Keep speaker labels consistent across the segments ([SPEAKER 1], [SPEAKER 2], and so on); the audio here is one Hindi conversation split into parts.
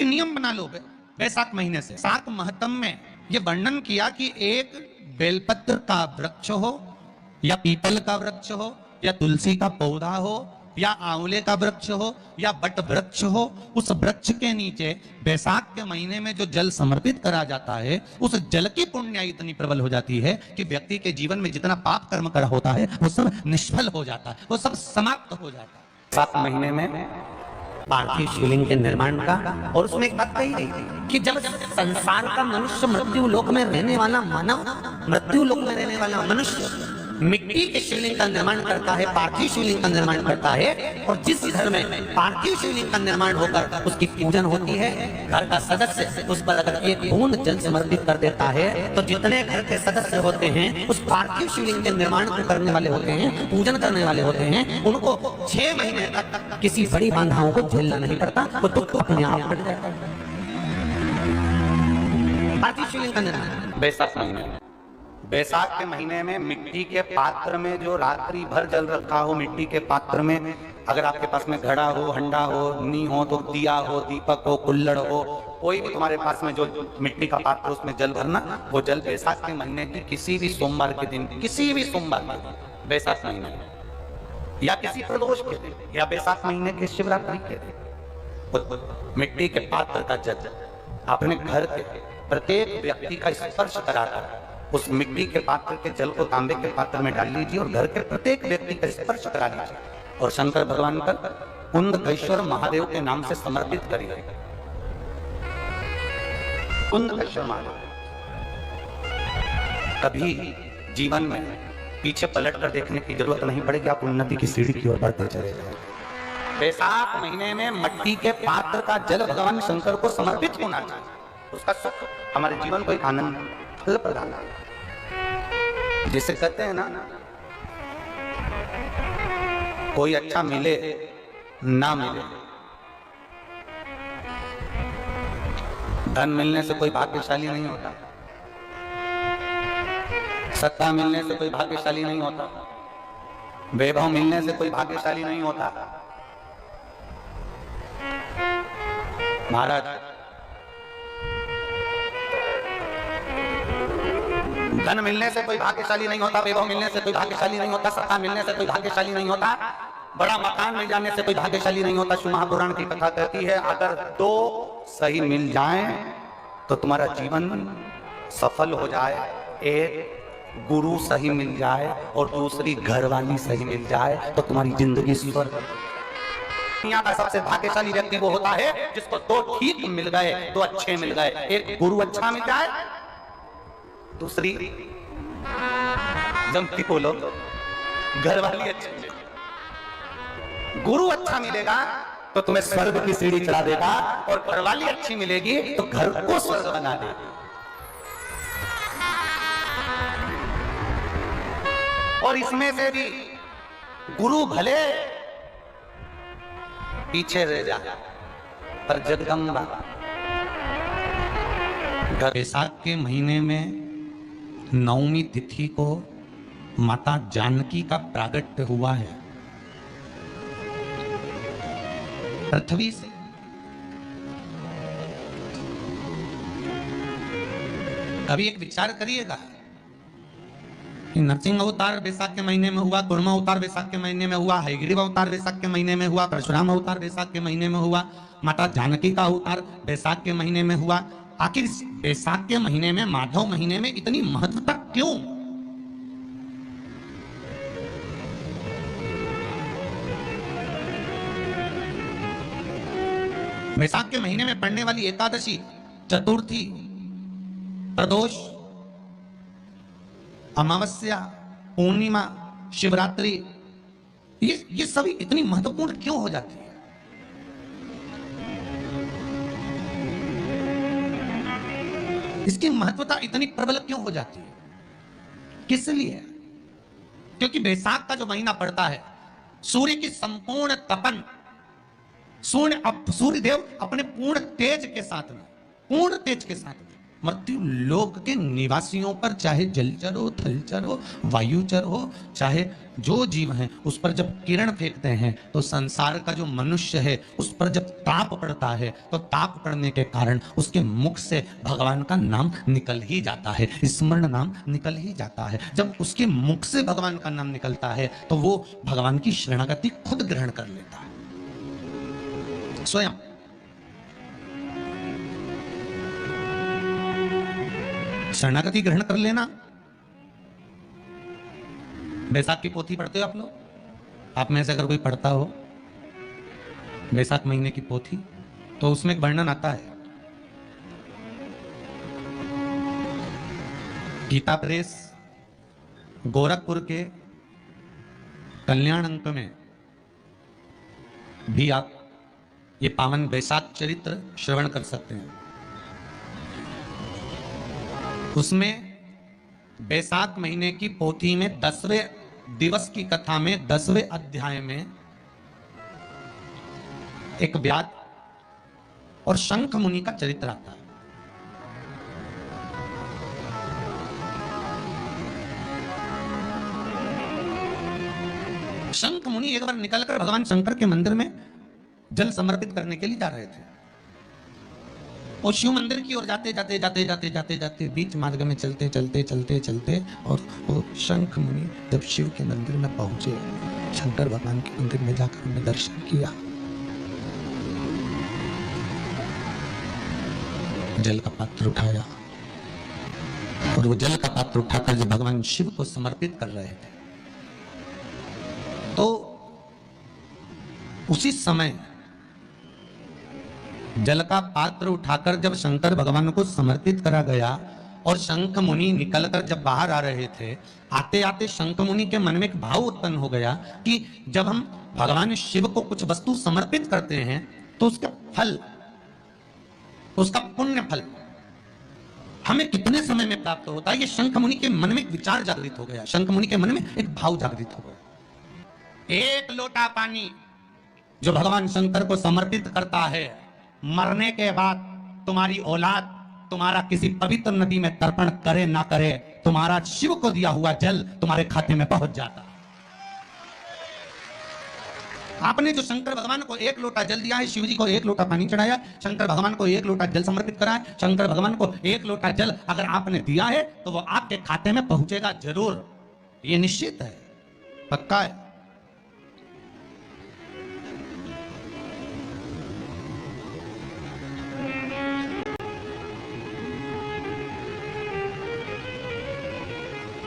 [SPEAKER 1] नियम बना लो बैसाख महीने से। बैसाख महत्म में ये वर्णन किया कि एक बेलपत्र का वृक्ष हो या पीपल का वृक्ष हो या तुलसी का पौधा हो या आंवले का वृक्ष हो या बट वृक्ष हो, उस वृक्ष के नीचे बैसाख के महीने में जो जल समर्पित करा जाता है, उस जल की पुण्य इतनी प्रबल हो जाती है कि व्यक्ति के जीवन में जितना पाप कर्म करा होता है वो सब निष्फल हो जाता है, वो सब समाप्त हो जाता है।
[SPEAKER 2] बैसाख महीने में पार्थिव शिवलिंग के निर्माण का, और उसमें एक बात कही गई कि जब संसार का मनुष्य मृत्यु लोक में रहने वाला मानव, मृत्यु लोक में रहने वाला मनुष्य मिट्टी के शिवलिंग का निर्माण करता है, पार्थिव शिवलिंग का निर्माण करता है, और जिस घर में पार्थिव शिवलिंग का निर्माण होकर उसकी पूजन होती है, घर का सदस्य उस पर अगर एक बूंद जल समर्पित कर देता है तो जितने घर के सदस्य होते हैं उस पार्थिव शिवलिंग के निर्माण को करने वाले होते हैं, पूजन करने वाले होते हैं, उनको 6 महीने तक किसी बड़ी बाधाओं को झेलना नहीं पड़ता, वो दुख अपने आप हट जाता है। पार्थिव शिवलिंग का निर्माण
[SPEAKER 3] बैसाख महीने, बैसाख के महीने में मिट्टी के पात्र में जो रात्रि भर जल रखा हो, मिट्टी के पात्र में, अगर आपके पास में घड़ा हो, हंडा हो, नी हो तो दिया हो, दीपक हो, कुल्हड़ हो, कोई भी तुम्हारे पास में जो मिट्टी का पात्र उसमें जल भरना, वो जल बैसाख के महीने की किसी भी सोमवार के दिन, किसी भी सोमवार के दिन, बैसाख महीने या किसी प्रदोष के दिन या बैसाख महीने के शिवरात्रि के दिन, मिट्टी के पात्र का जल अपने घर के प्रत्येक व्यक्ति का स्पर्श कराकर उस मिट्टी के पात्र के जल को तांबे के पात्र में डाल लीजिए और घर के प्रत्येक व्यक्ति का स्पर्श करा लीजिए और शंकर भगवान पर कुंदकेश्वर महादेव के नाम से समर्पित करिए। कुंदकेश्वर महादेव कभी जीवन में पीछे पलट कर देखने की जरूरत नहीं पड़ेगी, आप उन्नति की सीढ़ी की ओर बढ़ते चले जाएंगे। बैसाख महीने में मिट्टी के पात्र का जल भगवान शंकर को समर्पित होना चाहिए, उसका सुख हमारे जीवन को एक आनंद फल प्रदान, जिसे कहते हैं ना, कोई अच्छा मिले ना मिले, धन मिलने से कोई भाग्यशाली नहीं होता, सत्ता मिलने से कोई भाग्यशाली नहीं होता, वैभव मिलने से कोई भाग्यशाली नहीं होता। महाराज, धन मिलने से कोई भाग्यशाली नहीं होता, वैभव मिलने से कोई भाग्यशाली नहीं होता, सत्ता मिलने से कोई भाग्यशाली नहीं होता, बड़ा मकान मिल जाने से कोई भाग्यशाली नहीं होता। शिव महापुराण की कथा कहती है, अगर 2 सही मिल जाएं तो तुम्हारा जीवन सफल हो जाए, एक गुरु सही मिल जाए और दूसरी घरवाली सही मिल जाए तो तुम्हारी जिंदगी स्वर्ग। दुनिया का सबसे भाग्यशाली व्यक्ति वो होता है जिसको 2 ठीक मिल गए, 2 अच्छे मिल गए, एक गुरु अच्छा मिल जाए, दूसरी जमती बोलो घरवाली अच्छी मिले। गुरु अच्छा मिलेगा तो तुम्हें स्वर्ग की सीढ़ी चढ़ा देगा और घरवाली अच्छी मिलेगी तो घर को स्वर्ग बना देगी। और इसमें से भी गुरु भले पीछे रह जाए पर जगदम्बा।
[SPEAKER 1] बैसाख के महीने में 9वीं तिथि को माता जानकी का प्रागट्य हुआ है पृथ्वी से। अभी एक विचार करिएगा कि नरसिंह अवतार बैसाख के महीने में हुआ, कुर्म अवतार बैसाख के महीने में हुआ, हयग्रीव अवतार बैसाख के महीने में हुआ, परशुराम अवतार बैसाख के महीने में हुआ, माता जानकी का अवतार बैसाख के महीने में हुआ। आखिर बैसाख के महीने में, माधव महीने में इतनी महत्वता क्यों? बैसाख के महीने में पड़ने वाली एकादशी, चतुर्थी, प्रदोष, अमावस्या, पूर्णिमा, शिवरात्रि, ये सभी इतनी महत्वपूर्ण क्यों हो जाती है? इसकी महत्वता इतनी प्रबल क्यों हो जाती है? किस लिए? क्योंकि बैसाख का जो महीना पड़ता है, सूर्य की संपूर्ण तपन, सूर्य देव अपने पूर्ण तेज के साथ में मृत्यु लोक के निवासियों पर, चाहे जलचर हो, थलचर हो, वायुचर हो, चाहे जो जीव हैं, उस पर जब किरण फेंकते हैं तो संसार का जो मनुष्य है उस पर जब ताप पड़ता है तो ताप पड़ने के कारण उसके मुख से भगवान का नाम निकल ही जाता है, स्मरण नाम निकल ही जाता है। जब उसके मुख से भगवान का नाम निकलता है तो वो भगवान की शरणागति खुद ग्रहण कर लेता है स्वयं। शरणागति ग्रहण कर लेना। बैसाख की पोथी पढ़ते हो आप लोग? आप में से अगर कोई पढ़ता हो बैसाख महीने की पोथी, तो उसमें एक वर्णन आता है। गीता प्रेस गोरखपुर के कल्याण अंक में भी आप ये पावन बैसाख चरित्र श्रवण कर सकते हैं। उसमें बैसाख महीने की पोथी में 10वें दिवस की कथा में 10वें अध्याय में एक व्याध और शंख मुनि का चरित्र आता है। शंख मुनि एक बार निकलकर भगवान शंकर के मंदिर में जल समर्पित करने के लिए जा रहे थे। वो शिव मंदिर की ओर जाते जाते जाते जाते जाते जाते बीच मार्ग में चलते चलते चलते चलते और वो शंख मुनि जब शिव के मंदिर में पहुंचे, शंकर भगवान के मंदिर में जाकर उन्हें दर्शन किया, जल का पात्र उठाया और वो जल का पात्र उठाकर जब भगवान शिव को समर्पित कर रहे थे तो उसी समय जल का पात्र उठाकर जब शंकर भगवान को समर्पित करा गया और शंख मुनि निकलकर जब बाहर आ रहे थे, आते आते शंख मुनि के मन में एक भाव उत्पन्न हो गया कि जब हम भगवान शिव को कुछ वस्तु समर्पित करते हैं तो उसका फल, उसका पुण्य फल हमें कितने समय में प्राप्त होता है। ये शंख मुनि के मन में एक विचार जागृत हो गया, शंख मुनि के मन में एक भाव जागृत हो गया। एक लोटा पानी जो भगवान शंकर को समर्पित करता है, मरने के बाद तुम्हारी औलाद तुम्हारा किसी पवित्र नदी में तर्पण करे ना करे, तुम्हारा शिव को दिया हुआ जल तुम्हारे खाते में पहुंच जाता। आपने जो शंकर भगवान को एक लोटा जल दिया है, शिव जी को एक लोटा पानी चढ़ाया, शंकर भगवान को एक लोटा जल समर्पित करा है, शंकर भगवान को एक लोटा जल अगर आपने दिया है तो वो आपके खाते में पहुंचेगा जरूर, ये निश्चित है, पक्का है।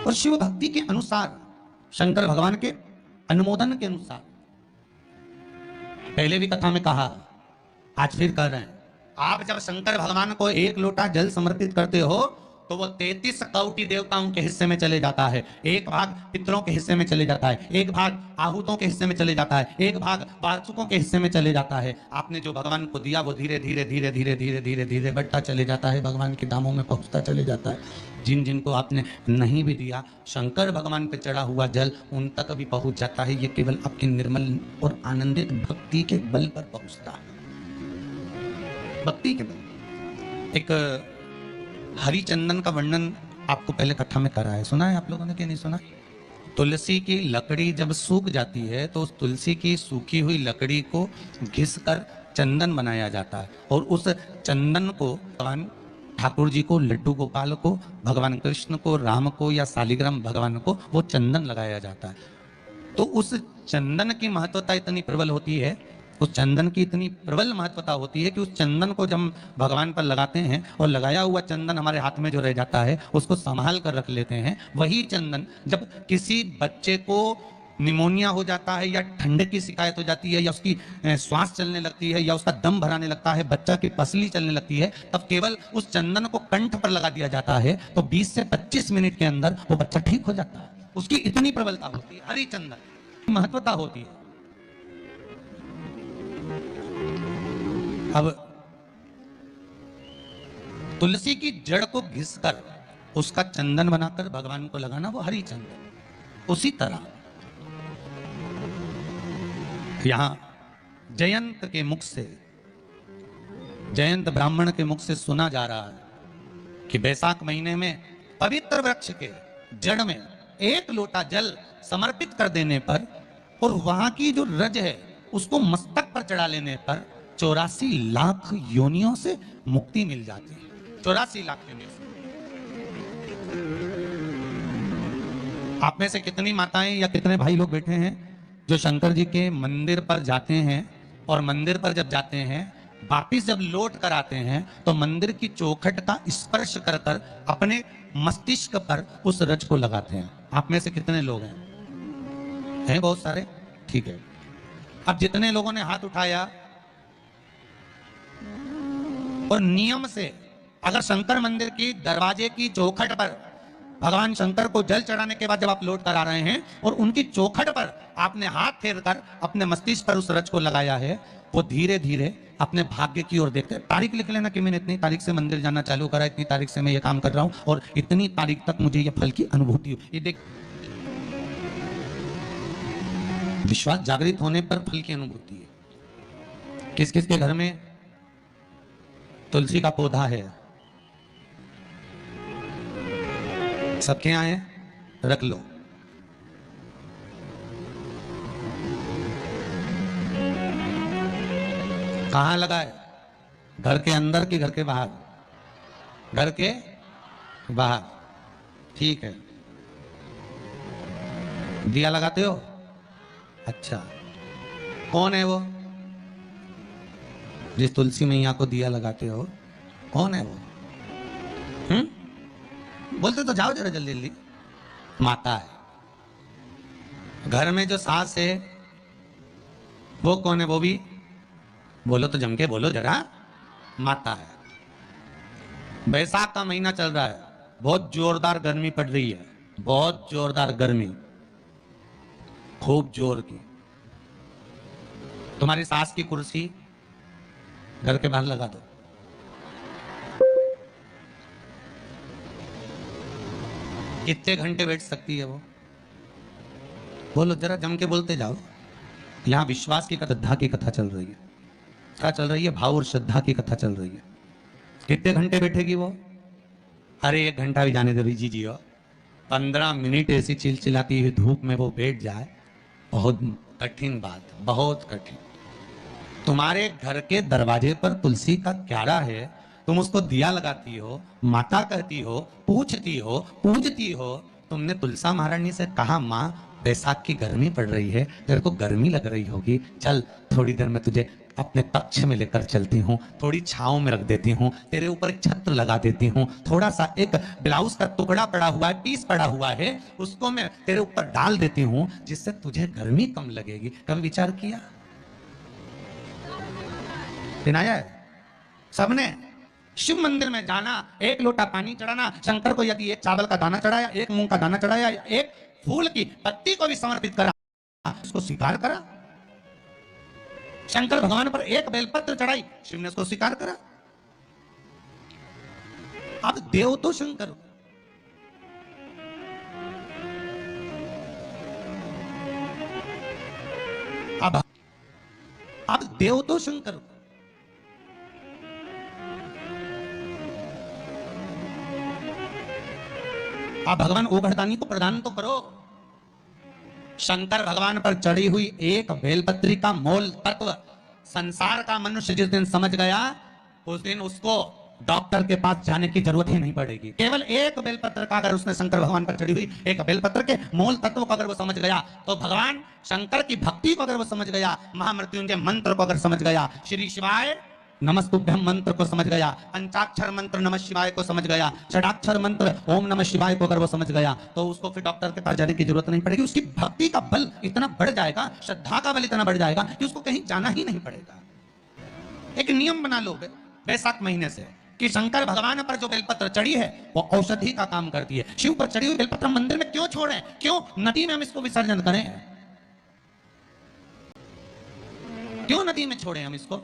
[SPEAKER 1] और शिव भक्ति के अनुसार, शंकर भगवान के अनुमोदन के अनुसार, पहले भी कथा में कहा, आज फिर कह रहे हैं, आप जब शंकर भगवान को एक लोटा जल समर्पित करते हो तो वो 33 कौटि देवताओं के हिस्से में चले जाता है, एक भाग पितरों के हिस्से में चले जाता है, एक भाग आहूतों के हिस्से में चले जाता है, एक भाग वार्षिकों के हिस्से में चले जाता है। आपने जो भगवान को दिया वो धीरे धीरे धीरे धीरे धीरे धीरे धीरे बढ़ता चले जाता है, भगवान के धामों में पहुंचता चले जाता है। जिन जिनको आपने नहीं भी दिया, शंकर भगवान पे चढ़ा हुआ जल उन तक भी पहुंच जाता है। ये केवल आपकी निर्मल और आनंदित भक्ति के बल पर पहुंचता है, भक्ति के बल। एक हरिचंदन का वर्णन आपको पहले कथा में करा है, सुना है आप लोगों ने कि नहीं सुना? तुलसी की लकड़ी जब सूख जाती है तो उस तुलसी की सूखी हुई लकड़ी को घिसकर चंदन बनाया जाता है और उस चंदन को भगवान ठाकुर जी को, लड्डू गोपाल को, भगवान कृष्ण को, राम को या शालिग्राम भगवान को वो चंदन लगाया जाता है। तो उस चंदन की महत्वता इतनी प्रबल होती है, उस चंदन की इतनी प्रबल महत्वता होती है कि उस चंदन को जब भगवान पर लगाते हैं और लगाया हुआ चंदन हमारे हाथ में जो रह जाता है उसको संभाल कर रख लेते हैं। वही चंदन जब किसी बच्चे को निमोनिया हो जाता है या ठंडे की शिकायत हो जाती है या उसकी श्वास चलने लगती है या उसका दम भराने लगता है, बच्चा की पसली चलने लगती है, तब केवल उस चंदन को कंठ पर लगा दिया जाता है तो 20 से 25 मिनट के अंदर वो बच्चा ठीक हो जाता है। उसकी इतनी प्रबलता होती है, हरि चंदन की महत्वता होती है। अब तुलसी की जड़ को घिसकर उसका चंदन बनाकर भगवान को लगाना, वो हरि चंदन। उसी तरह यहां जयंत के मुख से, जयंत ब्राह्मण के मुख से सुना जा रहा है कि बैसाख महीने में पवित्र वृक्ष के जड़ में एक लोटा जल समर्पित कर देने पर और वहां की जो रज है उसको मस्तक पर चढ़ा लेने पर 84 लाख योनियों से मुक्ति मिल जाती है। 84 लाख योनियों से। आप में से कितनी माताएं या कितने भाई लोग बैठे हैं जो शंकर जी के मंदिर पर जाते हैं और मंदिर पर जब जाते हैं वापिस जब लौट कर आते हैं तो मंदिर की चौखट का स्पर्श कर कर अपने मस्तिष्क पर उस रज को लगाते हैं? आप में से कितने लोग हैं बहुत सारे? ठीक है। अब जितने लोगों ने हाथ उठाया और नियम से अगर शंकर मंदिर की दरवाजे की चौखट पर भगवान शंकर को जल चढ़ाने के बाद जब आप लौट कर आ रहे हैं और उनकी चौखट पर आपने हाथ फेर कर अपने मस्तिष्क पर उस रज को लगाया है, वो धीरे धीरे अपने भाग्य की ओर देखते हैं। तारीख लिख लेना कि मैंने इतनी तारीख से मंदिर जाना चालू करा, इतनी तारीख से मैं ये काम कर रहा हूं और इतनी तारीख तक मुझे ये फल की अनुभूति हुई। ये देख, विश्वास जागृत होने पर फल की अनुभूति है। किस किस के घर में तुलसी का पौधा है? सबके यहाँ है? रख लो। कहां लगा है? घर के अंदर कि घर के बाहर? घर के बाहर। ठीक है। दिया लगाते हो? अच्छा, कौन है वो जिस तुलसी मैया को दिया लगाते हो? कौन है वो? बोलते तो जाओ जरा जल्दी जल्दी। माता है। घर में जो सास है वो कौन है? वो भी बोलो तो जम के बोलो जरा। माता है। बैसाख का महीना चल रहा है, बहुत जोरदार गर्मी पड़ रही है, बहुत जोरदार गर्मी, खूब जोर की। तुम्हारी सास की कुर्सी घर के बाहर लगा दो। कितने घंटे बैठ सकती है वो? बोलो जरा, जम के बोलते जाओ। यहां विश्वास की श्रद्धा की कथा चल रही है। क्या चल रही है? भाव और श्रद्धा की कथा चल रही है। कितने घंटे बैठेगी वो? अरे 1 घंटा भी जाने दो रिजी जी। 15 मिनट ऐसी चिलचिलाती हुई धूप में वो बैठ जाए, बहुत कठिन बात, बहुत कठिन। तुम्हारे घर के दरवाजे पर तुलसी का क्यारा है, तुम उसको दिया लगाती हो, माता कहती हो, पूछती हो, पूजती हो। तुमने तुलसा महारानी से कहा, माँ बैसाख की गर्मी पड़ रही है, तेरे को गर्मी लग रही होगी, चल थोड़ी देर में तुझे अपने कक्ष में लेकर चलती हूँ, थोड़ी छांव में रख देती हूँ, तेरे ऊपर एक छत्र लगा देती हूँ, थोड़ा सा एक ब्लाउज का टुकड़ा पड़ा हुआ है, पीस पड़ा हुआ है, उसको मैं तेरे ऊपर डाल देती हूँ, जिससे तुझे गर्मी कम लगेगी। कभी विचार किया? दिनाया है सबने। शिव मंदिर में जाना, 1 लोटा पानी चढ़ाना, शंकर को यदि 1 चावल का दाना चढ़ाया, 1 मूंग का दाना चढ़ाया, 1 फूल की पत्ती को भी समर्पित करा, उसको स्वीकार करा। शंकर भगवान पर 1 बेलपत्र चढ़ाई, शिव ने उसको स्वीकार करा। अब देव तो शंकर, अब देव तो शंकर, आप भगवान ओघड़दानी को प्रदान तो करो। शंकर भगवान पर चढ़ी हुई 1 बेलपत्री का मोल तत्व संसार का मनुष्य जिस दिन समझ गया, उस दिन उसको डॉक्टर के पास जाने की जरूरत ही नहीं पड़ेगी। केवल 1 बेलपत्र का अगर उसने शंकर भगवान पर चढ़ी हुई 1 बेलपत्र के मोल तत्व को अगर वो समझ गया, तो भगवान शंकर की भक्ति को अगर वो समझ गया, महामृत्युंजय मंत्र को अगर समझ गया, श्री शिवाय नमस्तुभ्यम मंत्र को समझ गया, पंचाक्षर मंत्र नमः शिवाय को समझ गया, षडाक्षर मंत्र ओम नमः शिवाय को अगर वो समझ गया, तो उसको फिर डॉक्टर के पास जाने की जरूरत नहीं पड़ेगी। उसकी भक्ति का बल इतना बढ़ जाएगा, श्रद्धा का बल इतना बढ़ जाएगा कि उसको कहीं जाना ही नहीं पड़ेगा। एक नियम बना लो बैसाख महीने से कि शंकर भगवान पर जो बेलपत्र चढ़ी है वो औषधि का काम करती है। शिव पर चढ़ी हुई बेलपत्र मंदिर में क्यों छोड़े? क्यों नदी में हम इसको विसर्जन करें? क्यों नदी में छोड़े हम इसको?